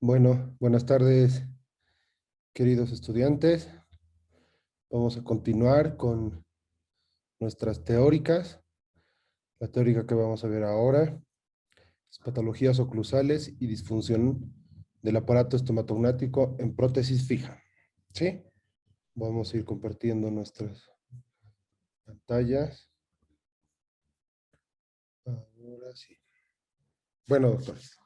Bueno, buenas tardes, queridos estudiantes. Vamos a continuar con nuestras teóricas. La teórica que vamos a ver ahora es patologías oclusales y disfunción del aparato estomatognático en prótesis fija. ¿Sí? Vamos a ir compartiendo nuestras pantallas. Ahora sí. Bueno, doctores.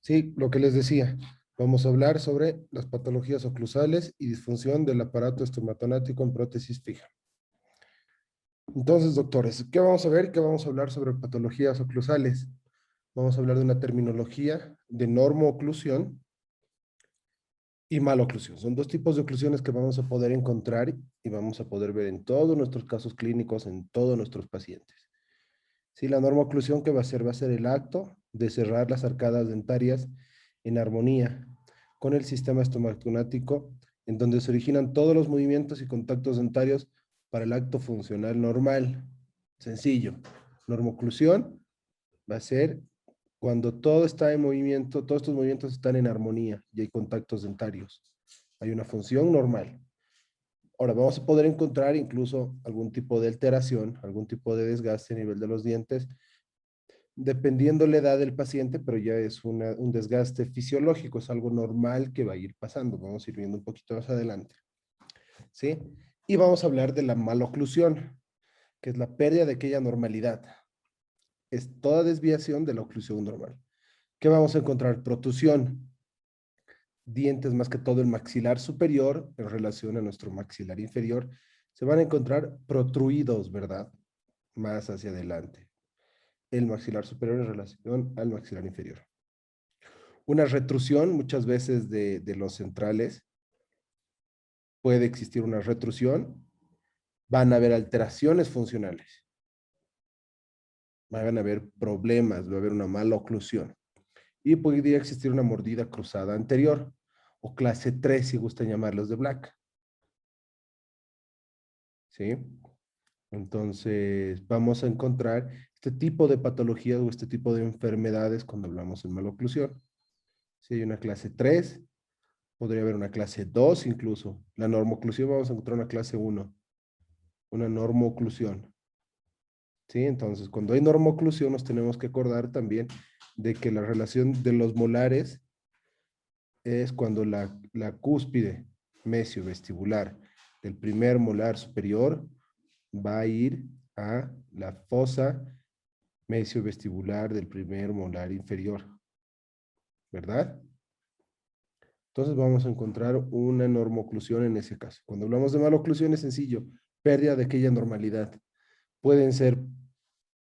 Sí, lo que les decía. Vamos a hablar sobre las patologías oclusales y disfunción del aparato estomatognático en prótesis fija. Entonces, doctores, ¿qué vamos a ver? ¿Qué vamos a hablar sobre patologías oclusales? Vamos a hablar de una terminología de normoclusión y maloclusión. Son dos tipos de oclusiones que vamos a poder encontrar y vamos a poder ver en todos nuestros casos clínicos, en todos nuestros pacientes. Sí, la normoclusión que va a ser el acto de cerrar las arcadas dentarias en armonía con el sistema estomatognático, en donde se originan todos los movimientos y contactos dentarios para el acto funcional normal. Sencillo. Normoclusión va a ser cuando todo está en movimiento, todos estos movimientos están en armonía y hay contactos dentarios. Hay una función normal. Ahora vamos a poder encontrar incluso algún tipo de alteración, algún tipo de desgaste a nivel de los dientes, dependiendo la edad del paciente, pero ya es un desgaste fisiológico, es algo normal que va a ir pasando. Vamos a ir viendo un poquito más adelante. ¿Sí? Y vamos a hablar de la maloclusión, que es la pérdida de aquella normalidad. Es toda desviación de la oclusión normal. ¿Qué vamos a encontrar? Protusión. Dientes, más que todo el maxilar superior en relación a nuestro maxilar inferior, se van a encontrar protruidos, ¿verdad? Más hacia adelante. El maxilar superior en relación al maxilar inferior. Una retrusión, muchas veces de los centrales, puede existir una retrusión, van a haber alteraciones funcionales, van a haber problemas, va a haber una mala oclusión. Y podría existir una mordida cruzada anterior, o clase 3, si gustan llamarlos de Black. ¿Sí? Entonces, vamos a encontrar este tipo de patologías o este tipo de enfermedades cuando hablamos de maloclusión. Si hay una clase 3, podría haber una clase 2 incluso. La normoclusión vamos a encontrar una clase 1, una normoclusión. ¿Sí? Entonces, cuando hay normoclusión, nos tenemos que acordar también de que la relación de los molares es cuando la cúspide mesio-vestibular del primer molar superior va a ir a la fosa mesio-vestibular del primer molar inferior, ¿verdad? Entonces vamos a encontrar una normoclusión en ese caso. Cuando hablamos de maloclusión es sencillo, pérdida de aquella normalidad. Pueden ser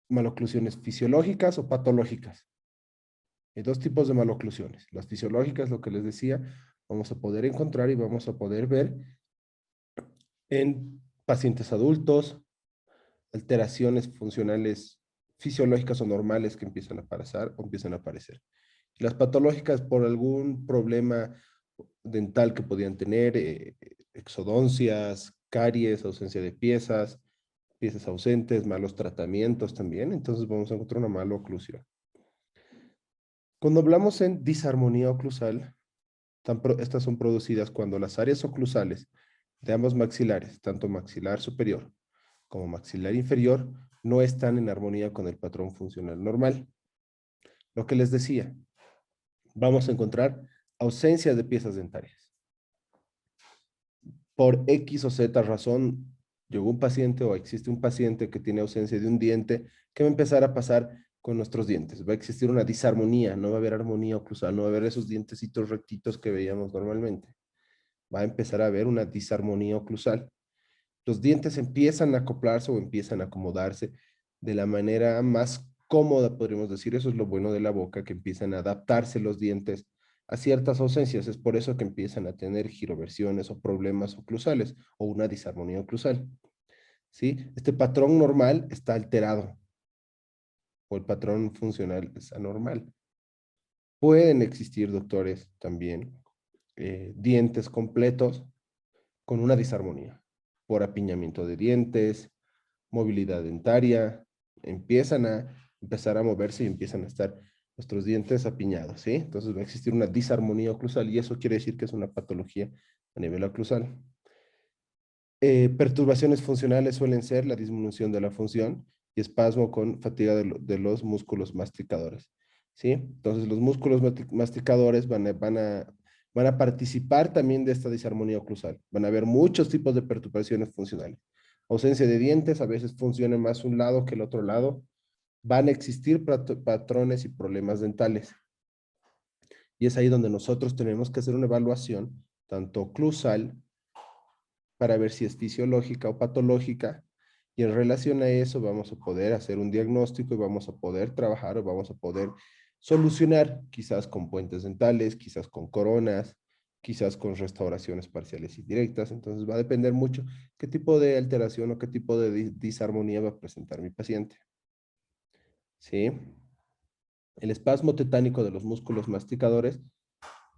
maloclusiones fisiológicas o patológicas. Hay dos tipos de maloclusiones. Las fisiológicas, lo que les decía, vamos a poder encontrar y vamos a poder ver en pacientes adultos, alteraciones funcionales fisiológicas o normales que empiezan a aparecer o empiezan a aparecer. Las patológicas por algún problema dental que podían tener, exodoncias, caries, ausencia de piezas, piezas ausentes, malos tratamientos también, entonces vamos a encontrar una mala oclusión. Cuando hablamos en disarmonía oclusal, estas son producidas cuando las áreas oclusales de ambos maxilares, tanto maxilar superior como maxilar inferior, no están en armonía con el patrón funcional normal. Lo que les decía, vamos a encontrar ausencia de piezas dentarias. Por X o Z razón, llegó un paciente o existe un paciente que tiene ausencia de un diente, ¿qué va a empezar a pasar con nuestros dientes? Va a existir una disarmonía, no va a haber armonía oclusal, no va a haber esos dientecitos rectitos que veíamos normalmente. Va a empezar a haber una disarmonía oclusal. Los dientes empiezan a acoplarse o empiezan a acomodarse de la manera más cómoda, podríamos decir. Eso es lo bueno de la boca, que empiezan a adaptarse los dientes a ciertas ausencias. Es por eso que empiezan a tener giroversiones o problemas oclusales o una disarmonía oclusal. ¿Sí? Este patrón normal está alterado o el patrón funcional es anormal. Pueden existir, doctores, también dientes completos con una disarmonía por apiñamiento de dientes, movilidad dentaria, empiezan a empezar a moverse y empiezan a estar nuestros dientes apiñados, ¿sí? Entonces va a existir una disarmonía oclusal y eso quiere decir que es una patología a nivel oclusal. Perturbaciones funcionales suelen ser la disminución de la función y espasmo con fatiga de los músculos masticadores, ¿sí? Entonces los músculos masticadores van a participar también de esta disarmonía oclusal. Van a haber muchos tipos de perturbaciones funcionales. Ausencia de dientes, a veces funciona más un lado que el otro lado. Van a existir patrones y problemas dentales. Y es ahí donde nosotros tenemos que hacer una evaluación, tanto oclusal, para ver si es fisiológica o patológica, y en relación a eso vamos a poder hacer un diagnóstico y vamos a poder trabajar o vamos a poder solucionar, quizás con puentes dentales, quizás con coronas, quizás con restauraciones parciales y directas. Entonces va a depender mucho qué tipo de alteración o qué tipo de disarmonía va a presentar mi paciente. ¿Sí? El espasmo tetánico de los músculos masticadores,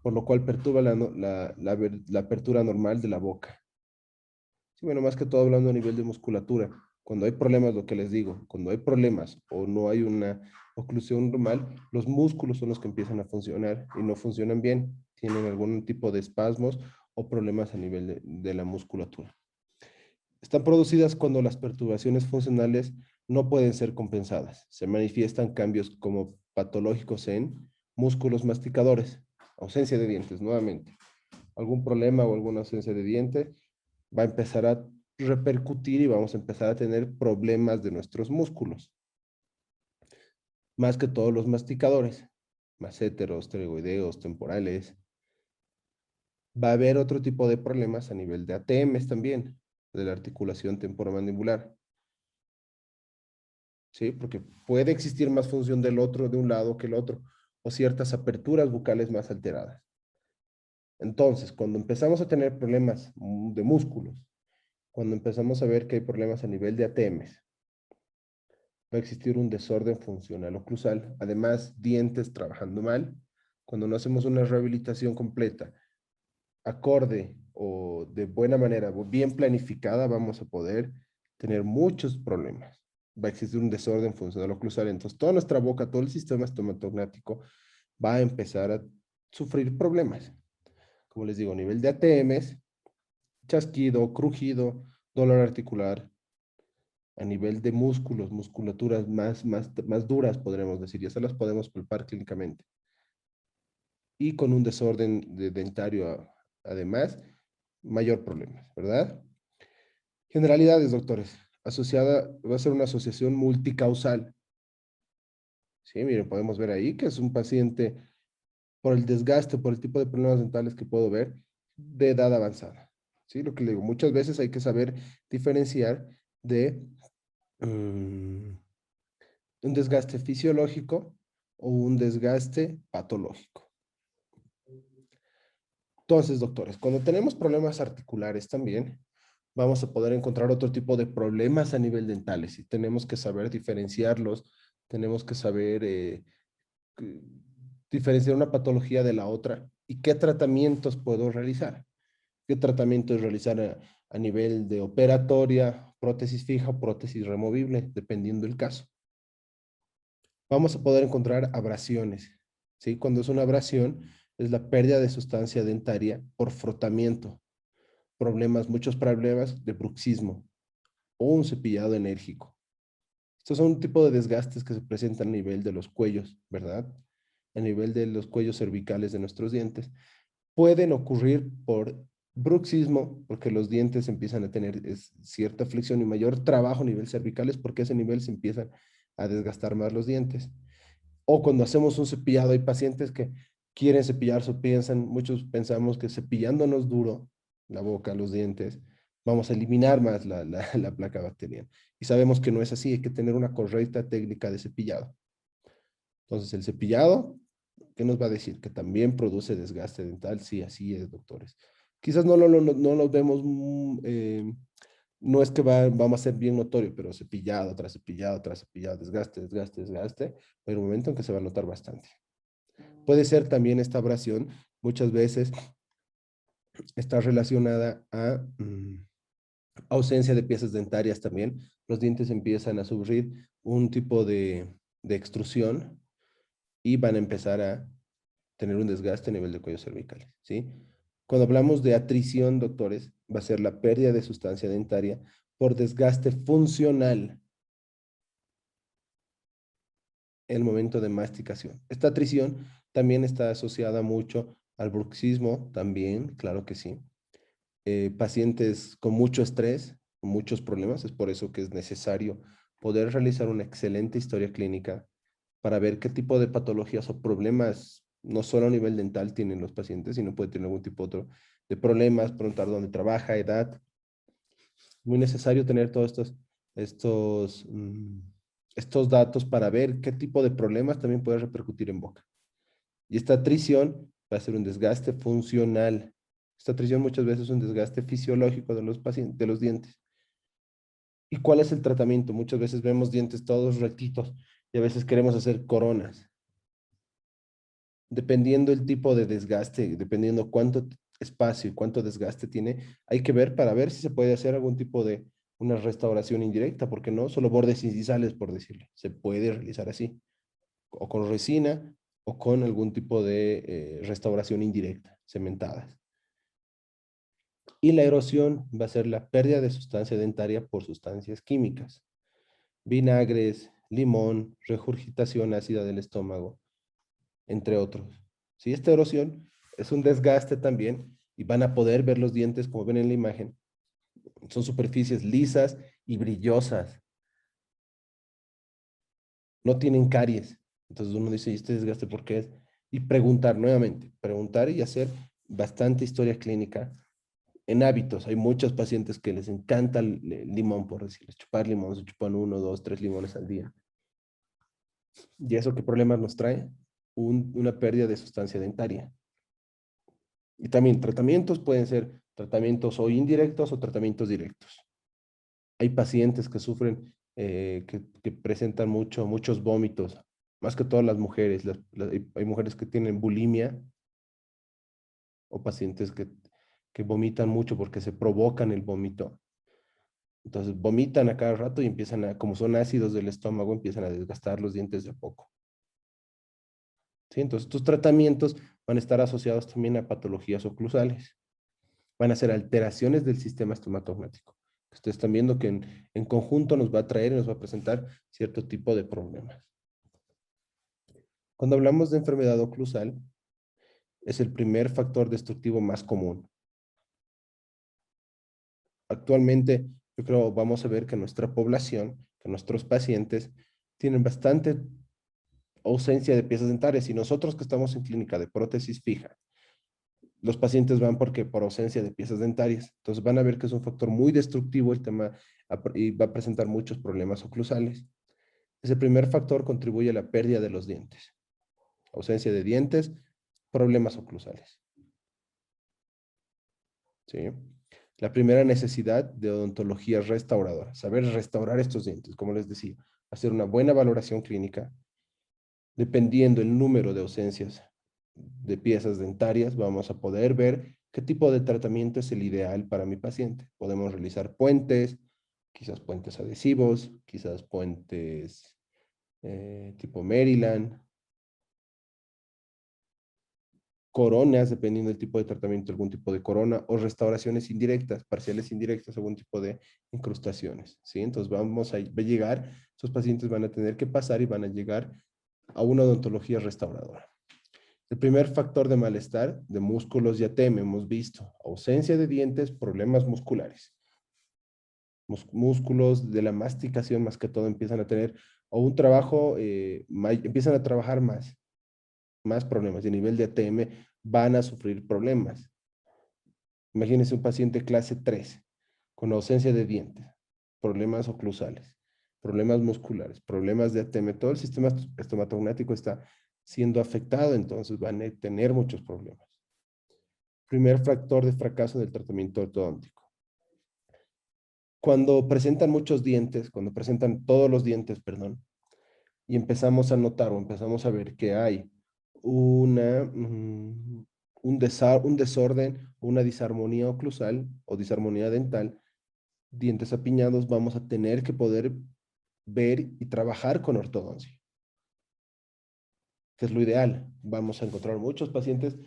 por lo cual perturba la apertura normal de la boca. Sí, bueno, más que todo hablando a nivel de musculatura. Cuando hay problemas, lo que les digo, cuando hay problemas o no hay una oclusión normal, los músculos son los que empiezan a funcionar y no funcionan bien. Tienen algún tipo de espasmos o problemas a nivel de la musculatura. Están producidas cuando las perturbaciones funcionales no pueden ser compensadas. Se manifiestan cambios como patológicos en músculos masticadores, ausencia de dientes, nuevamente. Algún problema o alguna ausencia de diente va a empezar a repercutir y vamos a empezar a tener problemas de nuestros músculos. Más que todos los masticadores, masséteros, pterygoideos, temporales. Va a haber otro tipo de problemas a nivel de ATMs también, de la articulación temporomandibular. ¿Sí? Porque puede existir más función del otro, de un lado que el otro, o ciertas aperturas bucales más alteradas. Entonces, cuando empezamos a tener problemas de músculos, cuando empezamos a ver que hay problemas a nivel de ATMs, va a existir un desorden funcional oclusal, además dientes trabajando mal. Cuando no hacemos una rehabilitación completa, acorde o de buena manera, bien planificada, vamos a poder tener muchos problemas. Va a existir un desorden funcional oclusal, entonces toda nuestra boca, todo el sistema estomatognático va a empezar a sufrir problemas. Como les digo, a nivel de ATMs, chasquido, crujido, dolor articular, a nivel de músculos, musculaturas más duras, podremos decir, y esas las podemos palpar clínicamente. Y con un desorden dentario, además, mayor problema, ¿verdad? Generalidades, doctores. Asociada, va a ser una asociación multicausal. Sí, miren, podemos ver ahí que es un paciente por el desgaste, por el tipo de problemas dentales que puedo ver, de edad avanzada. Sí, lo que le digo, muchas veces hay que saber diferenciar de un desgaste fisiológico o un desgaste patológico. Entonces, doctores, cuando tenemos problemas articulares también, vamos a poder encontrar otro tipo de problemas a nivel dentales y tenemos que saber diferenciarlos, tenemos que saber diferenciar una patología de la otra y qué tratamientos puedo realizar. ¿Qué tratamientos realizar a nivel de operatoria, prótesis fija o prótesis removible, dependiendo del caso? Vamos a poder encontrar abrasiones, ¿sí? Cuando es una abrasión, es la pérdida de sustancia dentaria por frotamiento. Muchos problemas de bruxismo o un cepillado enérgico. Estos son un tipo de desgastes que se presentan a nivel de los cuellos, ¿verdad? A nivel de los cuellos cervicales de nuestros dientes. Pueden ocurrir por bruxismo, porque los dientes empiezan a tener cierta flexión y mayor trabajo a nivel cervicales, porque a ese nivel se empiezan a desgastar más los dientes. O cuando hacemos un cepillado, hay pacientes que quieren cepillarse o piensan, muchos pensamos que cepillándonos duro la boca, los dientes, vamos a eliminar más la placa bacteriana. Y sabemos que no es así, hay que tener una correcta técnica de cepillado. Entonces, el cepillado, ¿qué nos va a decir? Que también produce desgaste dental. Sí, así es, doctores. Quizás no lo vemos, no es que vamos a ser bien notorio, pero cepillado tras cepillado tras cepillado, desgaste, va a haber un momento en que se va a notar bastante. Puede ser también esta abrasión, muchas veces está relacionada a ausencia de piezas dentarias también. Los dientes empiezan a sufrir un tipo de extrusión y van a empezar a tener un desgaste a nivel de cuellos cervicales, ¿sí? Cuando hablamos de atrición, doctores, va a ser la pérdida de sustancia dentaria por desgaste funcional en el momento de masticación. Esta atrición también está asociada mucho al bruxismo, también, claro que sí. Pacientes con mucho estrés, con muchos problemas, es por eso que es necesario poder realizar una excelente historia clínica para ver qué tipo de patologías o problemas, no solo a nivel dental tienen los pacientes, sino puede tener algún tipo otro de problemas, preguntar dónde trabaja, edad. Muy necesario tener todos estos, mm, estos datos para ver qué tipo de problemas también puede repercutir en boca. Y esta atrición va a ser un desgaste funcional. Esta atrición muchas veces es un desgaste fisiológico de los pacientes, de los dientes. ¿Y cuál es el tratamiento? Muchas veces vemos dientes todos rectitos y a veces queremos hacer coronas. Dependiendo el tipo de desgaste, dependiendo cuánto espacio y cuánto desgaste tiene, hay que ver para ver si se puede hacer algún tipo de una restauración indirecta, porque no solo bordes incisales, por decirlo. Se puede realizar así, o con resina o con algún tipo de restauración indirecta, cementadas. Y la erosión va a ser la pérdida de sustancia dentaria por sustancias químicas, vinagres, limón, regurgitación ácida del estómago, entre otros. Si esta erosión es un desgaste también y van a poder ver los dientes como ven en la imagen, son superficies lisas y brillosas, no tienen caries. Entonces uno dice, ¿y este desgaste por qué es? Y preguntar nuevamente, preguntar y hacer bastante historia clínica en hábitos. Hay muchos pacientes que les encanta el limón, por decirles, chupar limón, se chupan 1, 2, 3 limones al día. ¿Y eso qué problemas nos trae? Una pérdida de sustancia dentaria. Y también tratamientos pueden ser tratamientos o indirectos o tratamientos directos. Hay pacientes que sufren, que presentan muchos vómitos, más que todas las mujeres. Hay mujeres que tienen bulimia o pacientes que vomitan mucho porque se provocan el vómito. Entonces vomitan a cada rato y empiezan a, como son ácidos del estómago, empiezan a desgastar los dientes de a poco. ¿Sí? Entonces estos tratamientos van a estar asociados también a patologías oclusales. Van a ser alteraciones del sistema estomatognático. Ustedes están viendo que en conjunto nos va a traer y nos va a presentar cierto tipo de problemas. Cuando hablamos de enfermedad oclusal, es el primer factor destructivo más común. Actualmente, yo creo, vamos a ver que nuestra población, que nuestros pacientes, tienen bastante ausencia de piezas dentarias y nosotros que estamos en clínica de prótesis fija, los pacientes van porque por ausencia de piezas dentarias. Entonces van a ver que es un factor muy destructivo el tema y va a presentar muchos problemas oclusales. Ese primer factor contribuye a la pérdida de los dientes. Ausencia de dientes, problemas oclusales. ¿Sí? La primera necesidad de odontología restauradora, saber restaurar estos dientes, como les decía, hacer una buena valoración clínica, dependiendo el número de ausencias de piezas dentarias, vamos a poder ver qué tipo de tratamiento es el ideal para mi paciente. Podemos realizar puentes, quizás puentes adhesivos, quizás puentes tipo Maryland, coronas, dependiendo del tipo de tratamiento, algún tipo de corona, o restauraciones indirectas, parciales indirectas, algún tipo de incrustaciones, ¿sí? Entonces vamos a llegar, estos pacientes van a tener que pasar y van a llegar a una odontología restauradora. El primer factor de malestar de músculos ya hemos visto, ausencia de dientes, problemas musculares. Músculos de la masticación más que todo empiezan a tener, o un trabajo, empiezan a trabajar más problemas. Y a nivel de ATM van a sufrir problemas. Imagínense un paciente clase 3 con ausencia de dientes, problemas oclusales, problemas musculares, problemas de ATM. Todo el sistema estomatognático está siendo afectado, entonces van a tener muchos problemas. Primer factor de fracaso del tratamiento ortodóntico. Cuando presentan muchos dientes, cuando presentan todos los dientes, perdón, y empezamos a notar o empezamos a ver que hay un desorden, una disarmonía oclusal o disarmonía dental, dientes apiñados, vamos a tener que poder ver y trabajar con ortodoncia. que es lo ideal. Vamos a encontrar muchos pacientes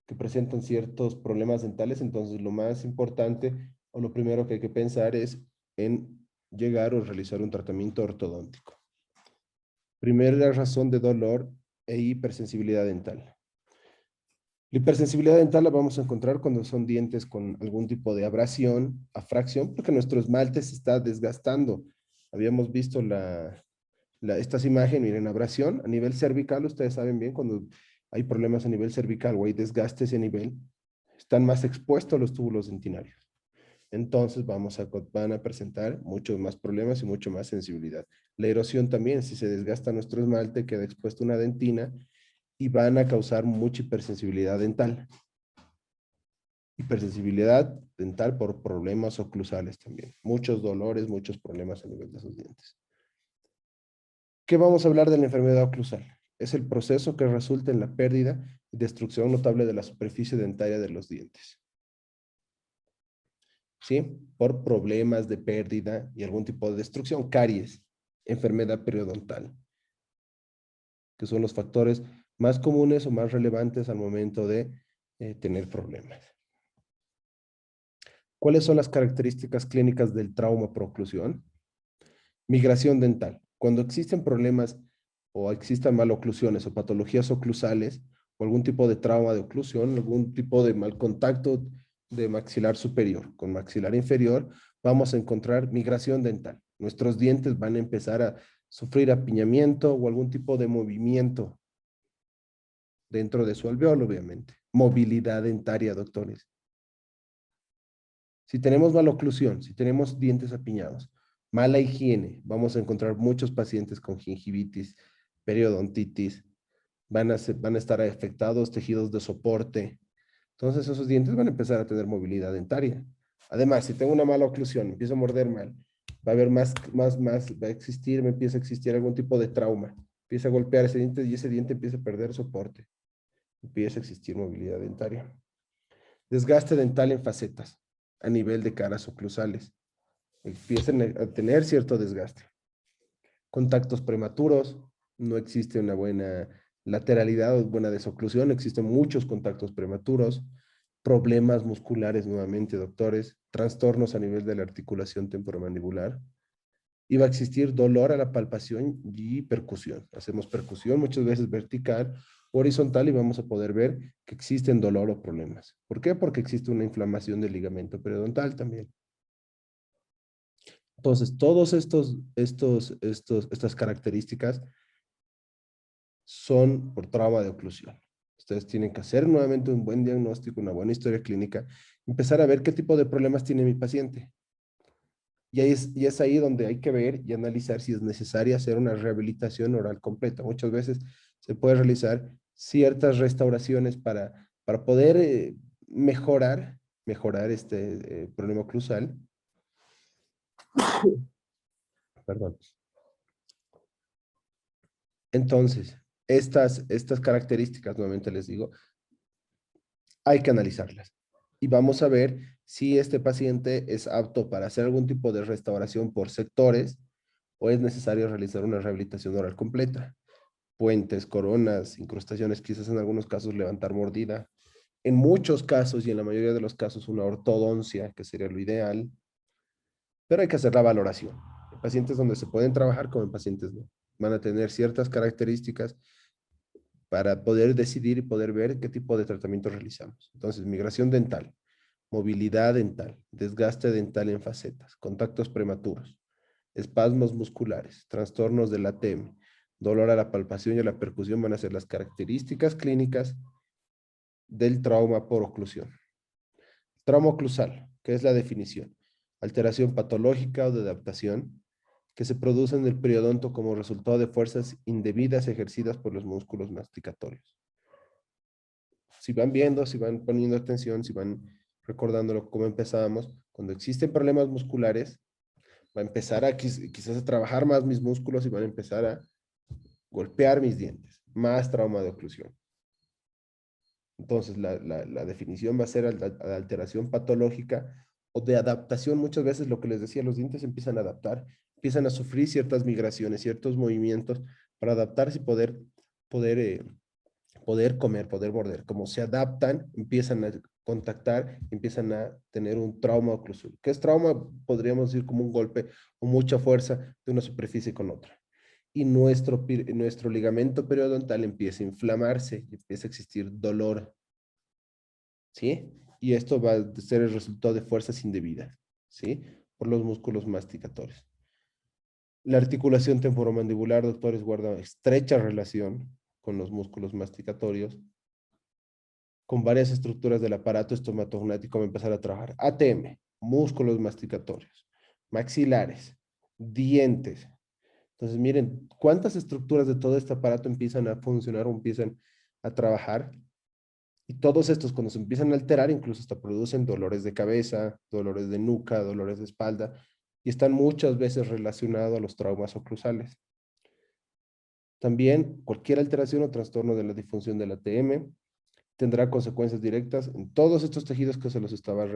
que presentan ciertos problemas dentales, entonces lo más importante o lo primero que hay que pensar es en llegar o realizar un tratamiento ortodóntico. Primera razón de dolor e hipersensibilidad dental. La hipersensibilidad dental la vamos a encontrar cuando son dientes con algún tipo de abrasión, afracción, porque nuestro esmalte se está desgastando. Habíamos visto estas imágenes, miren, abrasión a nivel cervical, ustedes saben bien, cuando hay problemas a nivel cervical o hay desgaste a ese nivel, están más expuestos los túbulos dentinarios. Entonces van a presentar muchos más problemas y mucho más sensibilidad. La erosión también, si se desgasta nuestro esmalte, queda expuesta una dentina y van a causar mucha hipersensibilidad dental. Hipersensibilidad dental por problemas oclusales también. Muchos dolores, muchos problemas a nivel de sus dientes. ¿Qué vamos a hablar de la enfermedad oclusal? Es el proceso que resulta en la pérdida y destrucción notable de la superficie dentaria de los dientes. ¿Sí? Por problemas de pérdida y algún tipo de destrucción, caries, enfermedad periodontal, que son los factores más comunes o más relevantes al momento de tener problemas. ¿Cuáles son las características clínicas del trauma por oclusión? Migración dental. Cuando existen problemas o existan maloclusiones o patologías oclusales o algún tipo de trauma de oclusión, algún tipo de mal contacto de maxilar superior con maxilar inferior, vamos a encontrar migración dental. Nuestros dientes van a empezar a sufrir apiñamiento o algún tipo de movimiento dentro de su alveolo, obviamente. Movilidad dentaria, doctores. Si tenemos maloclusión, si tenemos dientes apiñados, mala higiene, vamos a encontrar muchos pacientes con gingivitis, periodontitis, van a estar afectados tejidos de soporte. Entonces esos dientes van a empezar a tener movilidad dentaria. Además, si tengo una mala oclusión, empiezo a morder mal, va a haber va a existir, me empieza a existir algún tipo de trauma, empieza a golpear ese diente y ese diente empieza a perder soporte, empieza a existir movilidad dentaria. Desgaste dental en facetas a nivel de caras oclusales. Empiezan a tener cierto desgaste. Contactos prematuros, no existe una buena lateralidad o buena desoclusión, existen muchos contactos prematuros, problemas musculares nuevamente, doctores, trastornos a nivel de la articulación temporomandibular. Y va a existir dolor a la palpación y percusión. Hacemos percusión muchas veces vertical, horizontal y vamos a poder ver que existen dolor o problemas. ¿Por qué? Porque existe una inflamación del ligamento periodontal también. Entonces, todos estas características son por trauma de oclusión. Ustedes tienen que hacer nuevamente un buen diagnóstico, una buena historia clínica, empezar a ver qué tipo de problemas tiene mi paciente. Y es ahí donde hay que ver y analizar si es necesaria hacer una rehabilitación oral completa. Muchas veces se puede realizar ciertas restauraciones para poder mejorar este problema oclusal. Perdón. Entonces, estas características, nuevamente les digo, hay que analizarlas. Y vamos a ver si este paciente es apto para hacer algún tipo de restauración por sectores o es necesario realizar una rehabilitación oral completa. Puentes, coronas, incrustaciones, quizás en algunos casos levantar mordida. En muchos casos y en la mayoría de los casos una ortodoncia, que sería lo ideal, pero hay que hacer la valoración. En pacientes donde se pueden trabajar como en pacientes no. Van a tener ciertas características para poder decidir y poder ver qué tipo de tratamiento realizamos. Entonces, migración dental, movilidad dental, desgaste dental en facetas, contactos prematuros, espasmos musculares, trastornos de la TEM, dolor a la palpación y a la percusión van a ser las características clínicas del trauma por oclusión. Trauma oclusal, ¿qué es la definición? Alteración patológica o de adaptación que se produce en el periodonto como resultado de fuerzas indebidas ejercidas por los músculos masticatorios. Si van viendo, si van poniendo atención, si van recordándolo cómo empezábamos, cuando existen problemas musculares, va a empezar a quizás a trabajar más mis músculos y van a empezar a golpear mis dientes, más trauma de oclusión. Entonces, la definición va a ser alteración patológica o de adaptación. Muchas veces lo que les decía, los dientes empiezan a adaptar, empiezan a sufrir ciertas migraciones, ciertos movimientos para adaptarse y poder poder comer, poder morder. Como se adaptan, empiezan a contactar, empiezan a tener un trauma oclusal. ¿Qué es trauma? Podríamos decir como un golpe o mucha fuerza de una superficie con otra. Y nuestro ligamento periodontal empieza a inflamarse, empieza a existir dolor, ¿sí? Y esto va a ser el resultado de fuerzas indebidas, ¿sí? Por los músculos masticatorios. La articulación temporomandibular, doctores, guarda estrecha relación con los músculos masticatorios, con varias estructuras del aparato estomatognático va a empezar a trabajar. ATM, músculos masticatorios, maxilares, dientes. Entonces, miren, cuántas estructuras de todo este aparato empiezan a funcionar o empiezan a trabajar. Y todos estos, cuando se empiezan a alterar, incluso hasta producen dolores de cabeza, dolores de nuca, dolores de espalda, y están muchas veces relacionados a los traumas oclusales. También, cualquier alteración o trastorno de la disfunción del ATM tendrá consecuencias directas en todos estos tejidos que se los estaba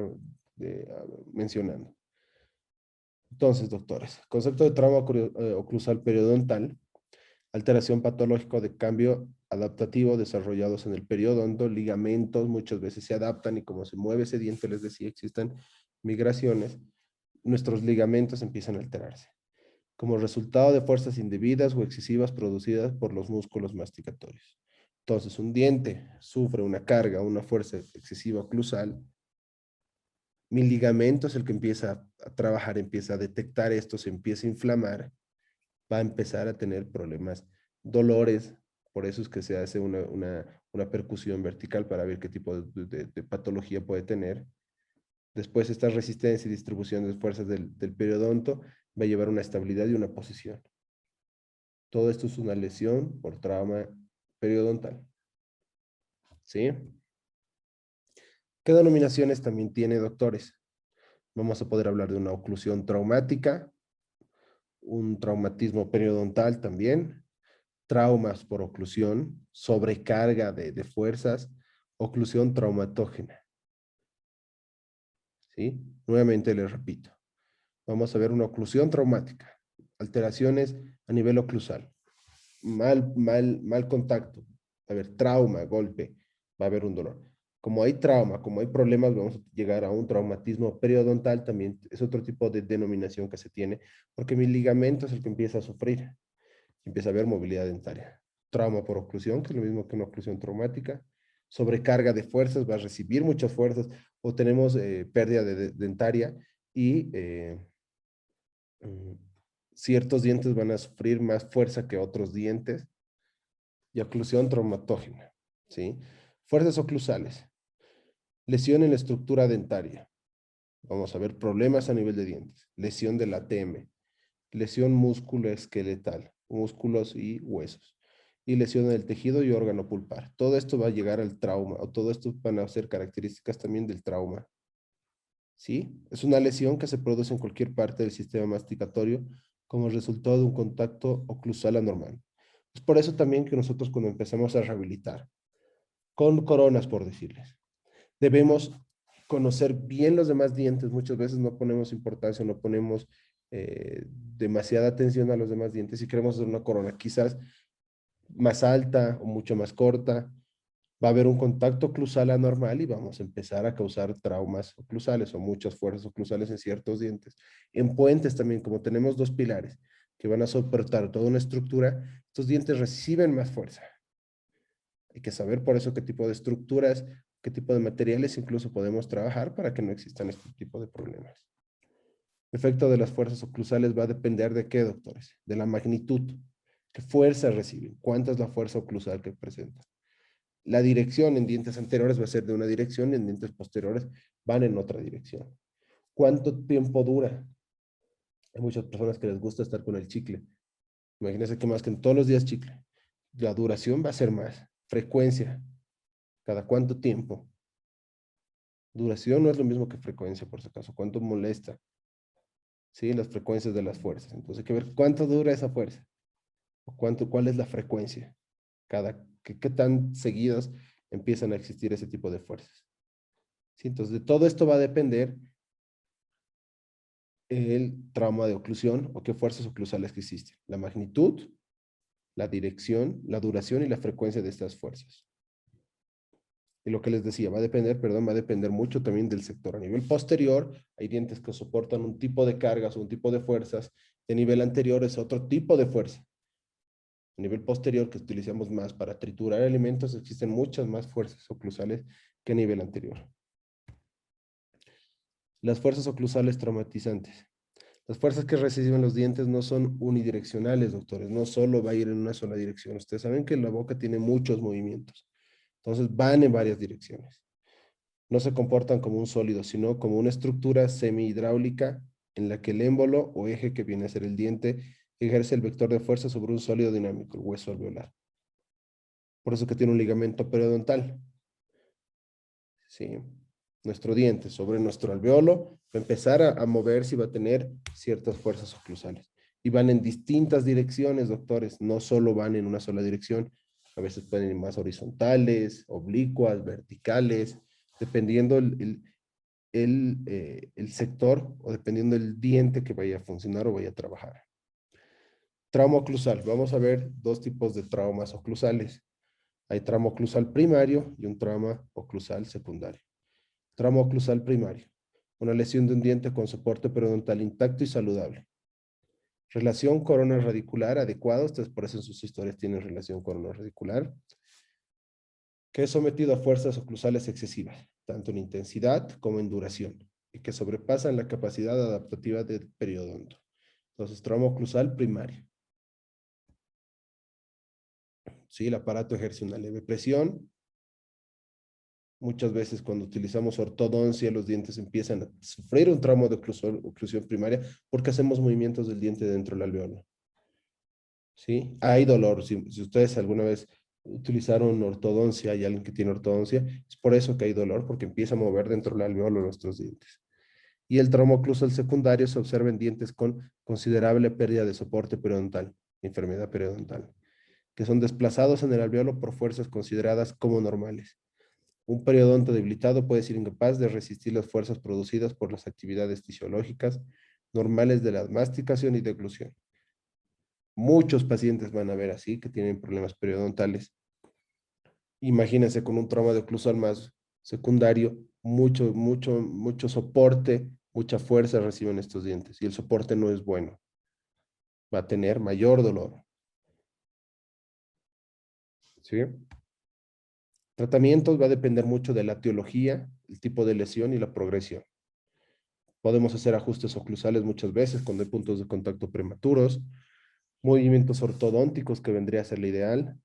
mencionando. Entonces, doctores, concepto de trauma oclusal periodontal, alteración patológica de cambio adaptativo desarrollados en el periodonto, ligamentos muchas veces se adaptan y como se mueve ese diente, les decía, existen migraciones, nuestros ligamentos empiezan a alterarse como resultado de fuerzas indebidas o excesivas producidas por los músculos masticatorios. Entonces, un diente sufre una carga, una fuerza excesiva oclusal, mi ligamento es el que empieza a trabajar, empieza a detectar esto, se empieza a inflamar, va a empezar a tener problemas, dolores, por eso es que se hace una percusión vertical para ver qué tipo de patología puede tener. Después esta resistencia y distribución de fuerzas del periodonto va a llevar a una estabilidad y una posición. Todo esto es una lesión por trauma periodontal. ¿Sí? ¿Qué denominaciones también tiene, doctores? Vamos a poder hablar de una oclusión traumática, un traumatismo periodontal también, traumas por oclusión, sobrecarga de fuerzas, oclusión traumatógena. ¿Sí? Nuevamente les repito. Vamos a ver una oclusión traumática, alteraciones a nivel oclusal, mal contacto, va a haber trauma, golpe, va a haber un dolor. Como hay trauma, como hay problemas, vamos a llegar a un traumatismo periodontal, también es otro tipo de denominación que se tiene, porque mi ligamento es el que empieza a sufrir, empieza a haber movilidad dentaria. Trauma por oclusión, que es lo mismo que una oclusión traumática, sobrecarga de fuerzas, va a recibir muchas fuerzas, o tenemos pérdida dentaria y mm, ciertos dientes van a sufrir más fuerza que otros dientes, y oclusión traumatógena, ¿sí? Fuerzas oclusales, lesión en la estructura dentaria, vamos a ver problemas a nivel de dientes, lesión del ATM, lesión músculo-esqueletal, músculos y huesos, y lesión en el tejido y órgano pulpar. Todo esto va a llegar al trauma, o todo esto van a ser características también del trauma, ¿sí? Es una lesión que se produce en cualquier parte del sistema masticatorio como resultado de un contacto oclusal anormal. Es por eso también que nosotros cuando empezamos a rehabilitar, con coronas por decirles, debemos conocer bien los demás dientes. Muchas veces no ponemos importancia, no ponemos demasiada atención a los demás dientes y queremos hacer una corona quizás más alta o mucho más corta. Va a haber un contacto oclusal anormal y vamos a empezar a causar traumas oclusales o muchas fuerzas oclusales en ciertos dientes. En puentes también, como tenemos dos pilares que van a soportar toda una estructura, estos dientes reciben más fuerza. Hay que saber por eso qué tipo de estructuras, qué tipo de materiales incluso podemos trabajar para que no existan este tipo de problemas. El efecto de las fuerzas oclusales va a depender de qué, doctores, de la magnitud, qué fuerza reciben, cuánta es la fuerza oclusal que presentan. La dirección en dientes anteriores va a ser de una dirección y en dientes posteriores van en otra dirección. ¿Cuánto tiempo dura? Hay muchas personas que les gusta estar con el chicle. Imagínense que más que en todos los días chicle. La duración va a ser más. Frecuencia. ¿Cada cuánto tiempo? Duración no es lo mismo que frecuencia, por si acaso. ¿Cuánto molesta? ¿Sí? Las frecuencias de las fuerzas. Entonces hay que ver cuánto dura esa fuerza. O cuál es la frecuencia. ¿Qué tan seguidas empiezan a existir ese tipo de fuerzas? ¿Sí? Entonces de todo esto va a depender el trauma de oclusión o qué fuerzas oclusales que existen. La magnitud, la dirección, la duración y la frecuencia de estas fuerzas. Y lo que les decía, va a depender mucho también del sector. A nivel posterior, hay dientes que soportan un tipo de cargas o un tipo de fuerzas. De nivel anterior es otro tipo de fuerza. A nivel posterior, que utilizamos más para triturar alimentos, existen muchas más fuerzas oclusales que a nivel anterior. Las fuerzas oclusales traumatizantes. Las fuerzas que reciben los dientes no son unidireccionales, doctores. No solo va a ir en una sola dirección. Ustedes saben que la boca tiene muchos movimientos. Entonces van en varias direcciones. No se comportan como un sólido, sino como una estructura semi-hidráulica en la que el émbolo o eje que viene a ser el diente ejerce el vector de fuerza sobre un sólido dinámico, el hueso alveolar. Por eso que tiene un ligamento periodontal. ¿Sí? Nuestro diente sobre nuestro alveolo va a empezar a moverse y va a tener ciertas fuerzas oclusales. Y van en distintas direcciones, doctores, no solo van en una sola dirección, a veces pueden ir más horizontales, oblicuas, verticales, dependiendo el sector o dependiendo del diente que vaya a funcionar o vaya a trabajar. Trauma oclusal. Vamos a ver dos tipos de traumas oclusales. Hay trauma oclusal primario y un trauma oclusal secundario. Trauma oclusal primario. Una lesión de un diente con soporte periodontal intacto y saludable. Relación corona radicular adecuada. Ustedes por eso en sus historias tienen relación corona radicular. Que es sometido a fuerzas oclusales excesivas, tanto en intensidad como en duración, y que sobrepasan la capacidad adaptativa del periodonto. Entonces, trauma oclusal primario. Sí, el aparato ejerce una leve presión. Muchas veces cuando utilizamos ortodoncia, los dientes empiezan a sufrir un trauma de oclusión primaria porque hacemos movimientos del diente dentro del alveolo. ¿Sí? Hay dolor. Si ustedes alguna vez utilizaron ortodoncia y alguien que tiene ortodoncia, es por eso que hay dolor, porque empieza a mover dentro del alveolo nuestros dientes. Y el trauma oclusal secundario se observa en dientes con considerable pérdida de soporte periodontal, enfermedad periodontal, que son desplazados en el alveolo por fuerzas consideradas como normales. Un periodonto debilitado puede ser incapaz de resistir las fuerzas producidas por las actividades fisiológicas normales de la masticación y deglución. Muchos pacientes van a ver así, que tienen problemas periodontales. Imagínense con un trauma de oclusal más secundario, mucho soporte, mucha fuerza reciben estos dientes y el soporte no es bueno. Va a tener mayor dolor. ¿Sí? Tratamientos va a depender mucho de la etiología, el tipo de lesión y la progresión. Podemos hacer ajustes oclusales muchas veces cuando hay puntos de contacto prematuros, movimientos ortodónticos que vendría a ser lo ideal,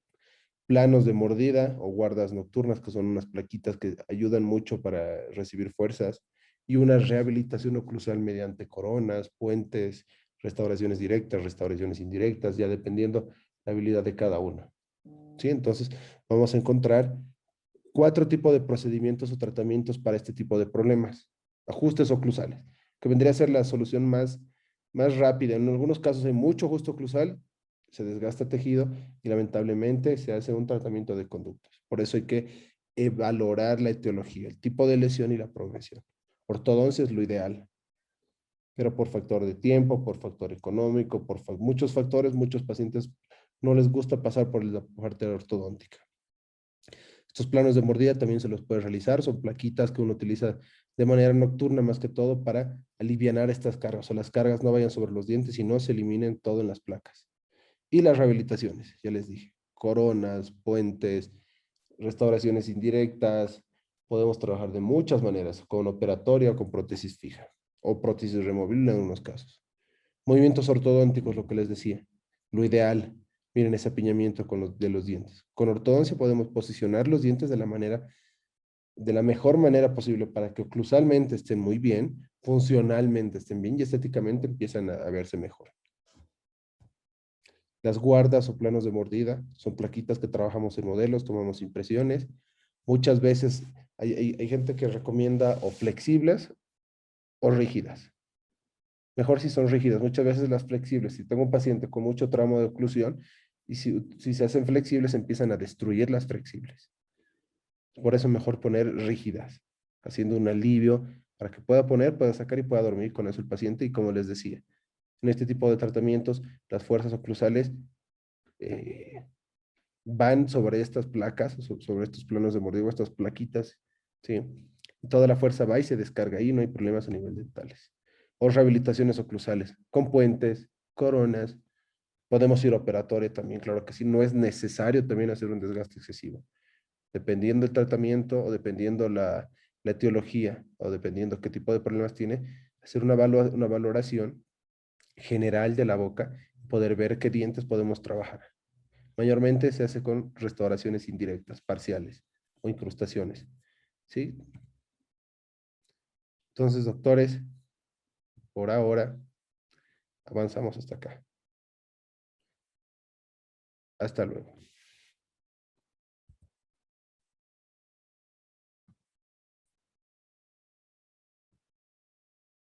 planos de mordida o guardas nocturnas, que son unas plaquitas que ayudan mucho para recibir fuerzas, y una rehabilitación oclusal mediante coronas, puentes, restauraciones directas, restauraciones indirectas, ya dependiendo la habilidad de cada uno. ¿Sí? Entonces, vamos a encontrar 4 tipos de procedimientos o tratamientos para este tipo de problemas. Ajustes oclusales, que vendría a ser la solución más rápida. En algunos casos hay mucho ajuste oclusal, se desgasta tejido y lamentablemente se hace un tratamiento de conductos. Por eso hay que valorar la etiología, el tipo de lesión y la progresión. Ortodoncia es lo ideal, pero por factor de tiempo, por factor económico, muchos factores, muchos pacientes no les gusta pasar por la parte ortodóntica. Estos planos de mordida también se los puede realizar, son plaquitas que uno utiliza de manera nocturna más que todo para alivianar estas cargas, o las cargas no vayan sobre los dientes y no se eliminen todo en las placas. Y las rehabilitaciones, ya les dije, coronas, puentes, restauraciones indirectas, podemos trabajar de muchas maneras, con operatoria o con prótesis fija, o prótesis removible en algunos casos. Movimientos ortodónticos, lo que les decía, lo ideal. Miren ese apiñamiento de los dientes. Con ortodoncia podemos posicionar los dientes de la mejor manera posible para que oclusalmente estén muy bien, funcionalmente estén bien y estéticamente empiezan a verse mejor. Las guardas o planos de mordida son plaquitas que trabajamos en modelos, tomamos impresiones. Muchas veces hay gente que recomienda o flexibles o rígidas. Mejor si son rígidas, muchas veces las flexibles. Si tengo un paciente con mucho tramo de oclusión y si se hacen flexibles, empiezan a destruir las flexibles. Por eso es mejor poner rígidas, haciendo un alivio para que pueda sacar y pueda dormir con eso el paciente. Y como les decía, en este tipo de tratamientos, las fuerzas oclusales van sobre estas placas, sobre estos planos de mordedura, estas plaquitas, ¿sí? Y toda la fuerza va y se descarga ahí, no hay problemas a nivel dentales. O rehabilitaciones oclusales, con puentes, coronas, podemos ir a operatoria también, claro que sí, no es necesario también hacer un desgaste excesivo. Dependiendo el tratamiento o dependiendo la etiología o dependiendo qué tipo de problemas tiene, hacer una valoración general de la boca, poder ver qué dientes podemos trabajar. Mayormente se hace con restauraciones indirectas, parciales o incrustaciones. ¿Sí? Entonces, doctores, por ahora avanzamos hasta acá. Hasta luego.